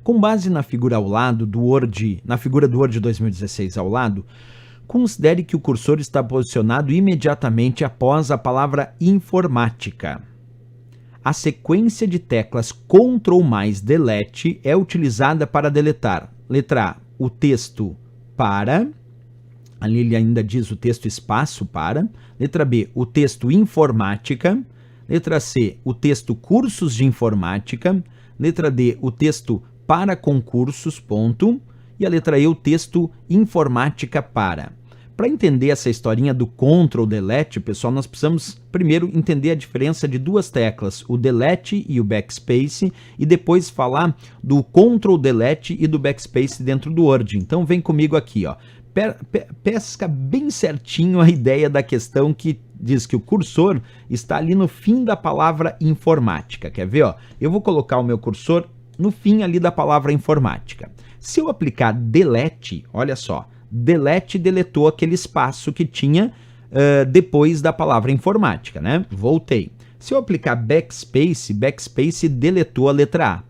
Com base na figura ao lado do Word, na figura do Word 2016 ao lado, considere que o cursor está posicionado imediatamente após a palavra informática. A sequência de teclas Ctrl mais Delete é utilizada para deletar, letra A, o texto para, ali ele ainda diz o texto espaço para, letra B, o texto informática, letra C, o texto cursos de informática, letra D, o texto para concursos, ponto, e a letra E, o texto informática para. Para entender essa historinha do Ctrl Delete, pessoal, nós precisamos primeiro entender a diferença de duas teclas, o Delete e o Backspace, e depois falar do Ctrl Delete e do Backspace dentro do Word. Então vem comigo aqui, ó. Pesca bem certinho a ideia da questão que diz que o cursor está ali no fim da palavra informática. Quer ver? Ó? Eu vou colocar o meu cursor no fim ali da palavra informática. Se eu aplicar Delete, olha só, Delete deletou aquele espaço que tinha depois da palavra informática, né? Voltei. Se eu aplicar Backspace, Backspace deletou a letra A.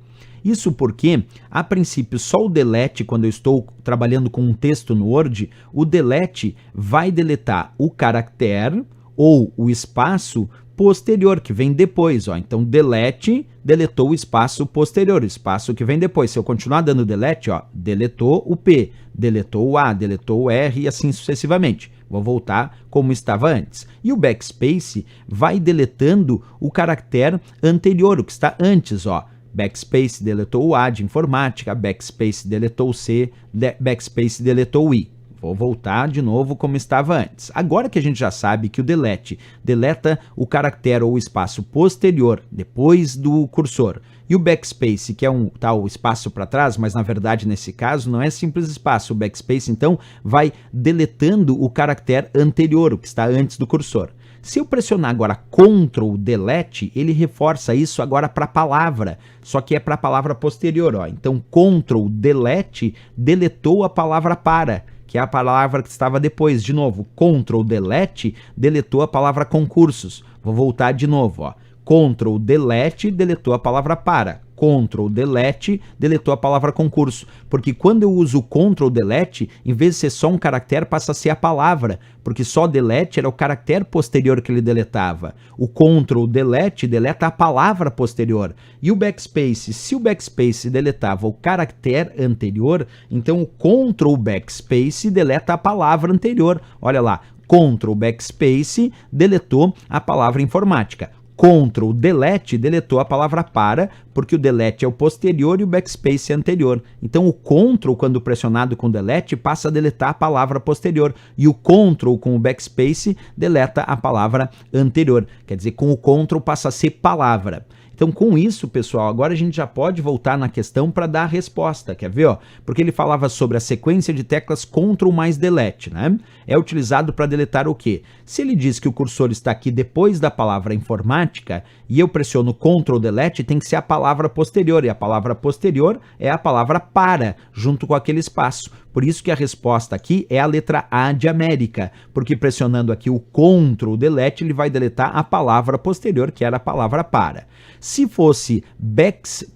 Isso porque, a princípio, só o Delete, quando eu estou trabalhando com um texto no Word, o Delete vai deletar o caractere ou o espaço posterior, que vem depois. Ó. Então, Delete deletou o espaço posterior, o espaço que vem depois. Se eu continuar dando Delete, ó, deletou o P, deletou o A, deletou o R e assim sucessivamente. Vou voltar como estava antes. E o Backspace vai deletando o caractere anterior, o que está antes, ó. Backspace deletou o A de informática, Backspace deletou o C, Backspace deletou o I. Vou voltar de novo como estava antes. Agora que a gente já sabe que o Delete deleta o caractere ou o espaço posterior, depois do cursor, e o Backspace, que é um tal espaço para trás, mas na verdade nesse caso não é simples espaço, o Backspace então vai deletando o caractere anterior, o que está antes do cursor. Se eu pressionar agora Ctrl Delete, ele reforça isso agora para a palavra, só que é para a palavra posterior. Ó. Então, Ctrl Delete deletou a palavra para, que é a palavra que estava depois. De novo, Ctrl Delete deletou a palavra concursos. Vou voltar de novo. Ó. Ctrl Delete deletou a palavra para. Ctrl Delete deletou a palavra concurso, porque quando eu uso Ctrl Delete, em vez de ser só um caractere, passa a ser a palavra, porque só Delete era o caractere posterior que ele deletava. O Ctrl Delete deleta a palavra posterior. E o Backspace, se o Backspace deletava o caractere anterior, então o Ctrl Backspace deleta a palavra anterior. Olha lá, Ctrl Backspace deletou a palavra informática. Ctrl Delete deletou a palavra para, porque o Delete é o posterior e o Backspace é anterior. Então o Ctrl, quando pressionado com Delete, passa a deletar a palavra posterior. E o Ctrl com o Backspace deleta a palavra anterior. Quer dizer, com o Ctrl passa a ser palavra. Então, com isso, pessoal, agora a gente já pode voltar na questão para dar a resposta, quer ver? Ó? Porque ele falava sobre a sequência de teclas Ctrl mais Delete, né? É utilizado para deletar o quê? Se ele diz que o cursor está aqui depois da palavra informática e eu pressiono Ctrl Delete, tem que ser a palavra posterior, e a palavra posterior é a palavra para, junto com aquele espaço. Por isso que a resposta aqui é a letra A de América, porque pressionando aqui o Ctrl Delete, ele vai deletar a palavra posterior, que era a palavra para. Se fosse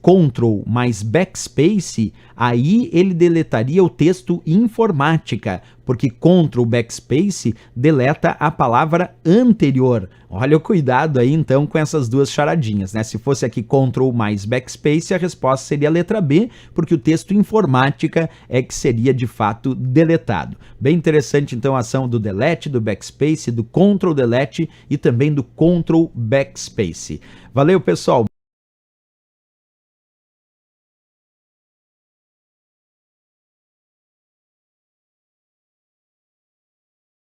Ctrl mais Backspace, aí ele deletaria o texto informática, porque Ctrl Backspace deleta a palavra anterior. Olha o cuidado aí então com essas duas charadinhas, né? Se fosse aqui Ctrl mais Backspace, a resposta seria a letra B, porque o texto informática é que seria de fato deletado. Bem interessante então a ação do Delete, do Backspace, do Ctrl Delete e também do Ctrl Backspace. Valeu, pessoal!